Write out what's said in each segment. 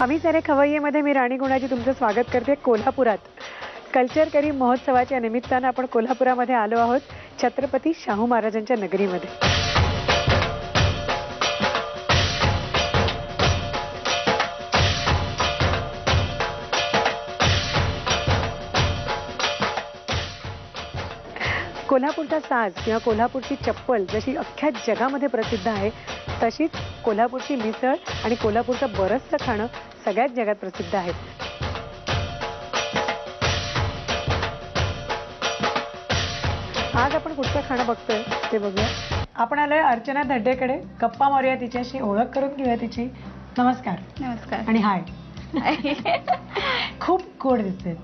आम्ही सारे खवय्येमध्ये मी राणी गुणाजी तुमचं स्वागत करते कोल्हापुरात. कल्चर करी महोत्सवाच्या निमित्तानं आपण कोल्हापुरामध्ये आलो आहोत छत्रपती शाहू महाराजांच्या नगरीमध्ये. कोल्हापूरचा साज किंवा कोल्हापूरची चप्पल जशी अख्ख्या जगामध्ये प्रसिद्ध आहे तशीच कोल्हापूरची मिसळ आणि कोल्हापूरचं बरंचसं खाणं सगळ्याच जगात प्रसिद्ध आहे. आज आपण कुठचं खाणं बघतोय ते बघूया. आपण आलोय अर्चना धड्डेकडे. गप्पा मारूया तिच्याशी, ओळख करून घेऊया तिची. नमस्कार. नमस्कार आणि हाय. खूप गोड दिसते.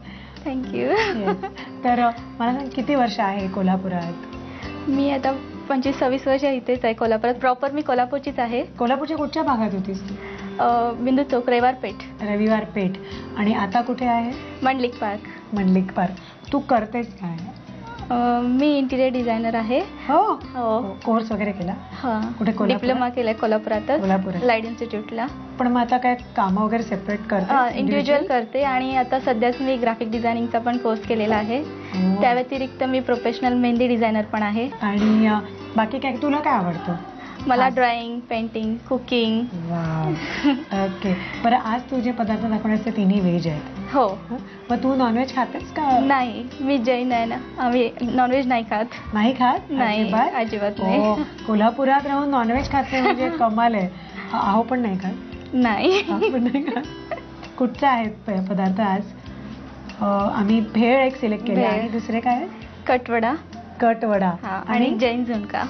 थँक्यू. तर मला सांग, किती वर्ष आहे कोल्हापुरात? मी आता 25-26 वर्ष इथेच आहे कोल्हापुरात. प्रॉपर मी कोल्हापूरचीच आहे. कोल्हापूरच्या कुठच्या भागात होतीस तू? बिंदू चौक, रविवार पेठ. रविवार पेठ. आणि आता कुठे आहे? मंडलिक पार्क. मंडलिक पार्क. तू करतेस काय? मी इंटिरियर डिझायनर आहे. हो हो. कोर्स वगैरे केला? हां. कुठे? डिप्लोमा केलाय कोल्हापुरातच. कोल्हापुरात. लाईट इन्स्टिट्यूटला. पण मग आता काय काम वगैरे सेपरेट करते? इंडिव्हिज्युअल करते आणि आता सध्याच मी ग्राफिक डिझायनिंगचा पण कोर्स केलेला आहे. त्या व्यतिरिक्त मी प्रोफेशनल मेहंदी डिझायनर पण आहे. आणि बाकी काय तुला काय आवडतं? मला ड्रॉइंग, पेंटिंग, कुकिंग. ओके. बरं, आज तू जे पदार्थ दाखवण्याचे तिन्ही व्हेज आहेत. हो. मग तू नॉनव्हेज खातेस का? नाही, मी जैन आहे ना. आम्ही नॉनव्हेज नाही खात. नाही खात? नाही, अजिबात नाही. कोल्हापुरात राहून नॉनव्हेज खाते म्हणजे कमाल आहे. आहो पण नाही खात? नाही. पण नाही खात. कुठचे आहेत पदार्थ आज? आम्ही भेळ एक सिलेक्ट केले आणि दुसरे काय? कटवडा. कटवडा आणि जैन झुणका.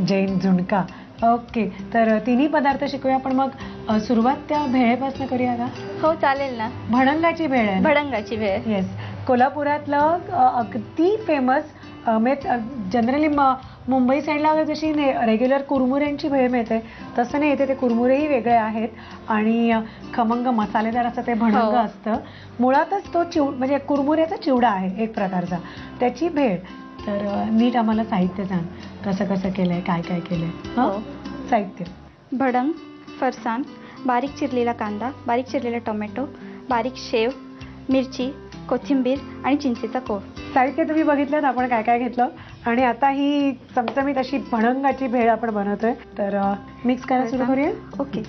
जैन झुणका. ओके. तर तिन्ही पदार्थ शिकूया. पण मग सुरुवात त्या भेळेपासून करूया का? हो, चालेल ना. भडंगाची भेळ आहे. भडंगाची भेळ. येस. कोल्हापुरातलं अगदी फेमस. जनरली मुंबई साईडला जशी रेग्युलर कुरमुऱ्यांची भेळ मिळते तसं नाही, इथे ते कुरमुरेही वेगळे आहेत आणि खमंग मसालेदार असं ते भडंग असतं. मुळातच तो म्हणजे कुरमुऱ्याचा चिवडा आहे एक प्रकारचा, त्याची भेळ. तर नीट आम्हाला साहित्य सांग, कसं कसं केलंय, काय काय केलंय. साहित्य: भडंग, फरसाण, बारीक चिरलेला कांदा, बारीक चिरलेला टोमॅटो, बारीक शेव, मिरची, कोथिंबीर आणि चिंचेचा कोळ. साहित्य तुम्ही बघितलं आपण काय काय घेतलं. आणि आता ही चमचमीत अशी भडंगाची भेळ आपण बनवतोय. तर मिक्स करायला सुरू करूया. ओके.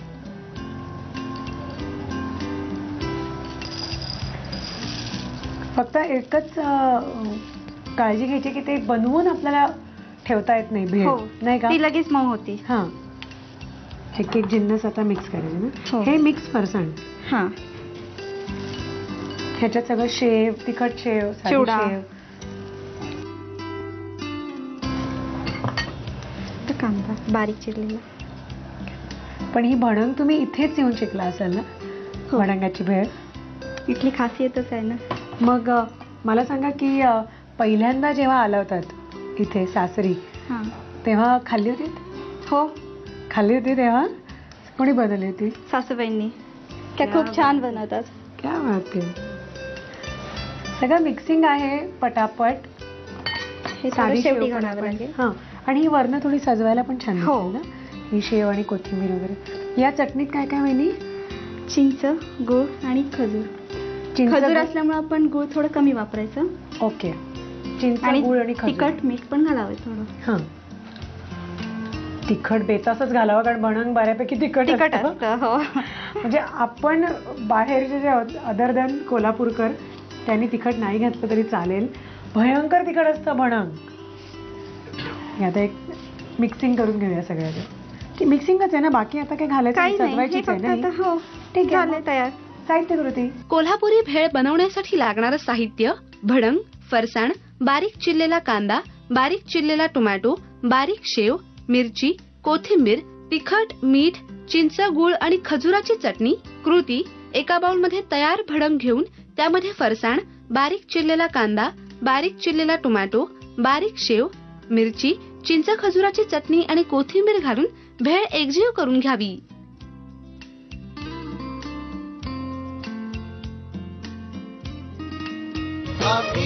फक्त एकच काळजी घ्यायची की ते बनवून आपल्याला ठेवता येत नाही भेळ, नाही का? ती लगेच मऊ होती. हां. एक एक जिन्नस आता मिक्स करायचे ना. हे मिक्स फरसाण. हां. ह्याच्यात सगळं शेव, तिखट शेव, चिवडा, कांदा बारीक चिरलेला. पण ही भडंग तुम्ही इथेच येऊन शिकला असाल ना? भडंगाची भेळ इथली खासियतच आहे ना. मग मला सांगा की पहिल्यांदा जेव्हा आला होतात इथे सासरी तेव्हा खाल्ली होती? हो, खाल्ली होती. तेव्हा कोणी बनवली होती? सासूबाईंनी. त्या खूप छान बनवतात. क्या बात आहे. सगळं मिक्सिंग आहे पटापट. हे साधी शेवटी घालावं लागेल. हां. आणि ही वरनं थोडी सजवायला पण छान दिसते ना, ही शेव आणि कोथिंबीर वगैरे. या चटणीत काय काय वहिनी? चिंच, गूळ आणि खजूर. खजूर असल्यामुळे आपण गूळ थोडं कमी वापरायचं. ओके. चिंच, गूळ आणि खजूर. तिखट मीठ पण घालावं थोडं. हां. तिखट बेतासच घालावं कारण भडंग बऱ्यापैकी तिखट असतं. हो. म्हणजे आपण बाहेरचे जे अदर दॅन कोल्हापूरकर त्यांनी तिखट नाही घातलं तरी चालेल. भयंकर तिखट असतं भडंग. आता एक मिक्सिंग करून घेऊया सगळ्याचं. मिक्सिंगच आहे ना, बाकी आता काय घालायचं? सजवायचीच आहे ना. हो, ठीक आहे. तयार. साहित्य कृती: कोल्हापुरी भेळ बनवण्यासाठी लागणारं साहित्य: भडंग, फरसाण, बारीक चिरलेला कांदा, बारीक चिरलेला टोमॅटो, बारीक शेव, मिरची, कोथिंबीर, तिखट, मीठ, चिंच, गूळ आणि खजुराची चटणी. कृती: एका बाउलमध्ये तयार भडंग घेऊन त्यामध्ये फरसाण, बारीक चिरलेला कांदा, बारीक चिरलेला टोमॅटो, बारीक शेव, मिरची, चिंच, खजुराची चटणी आणि कोथिंबीर घालून भेळ एकजीव करून घ्यावी. Happy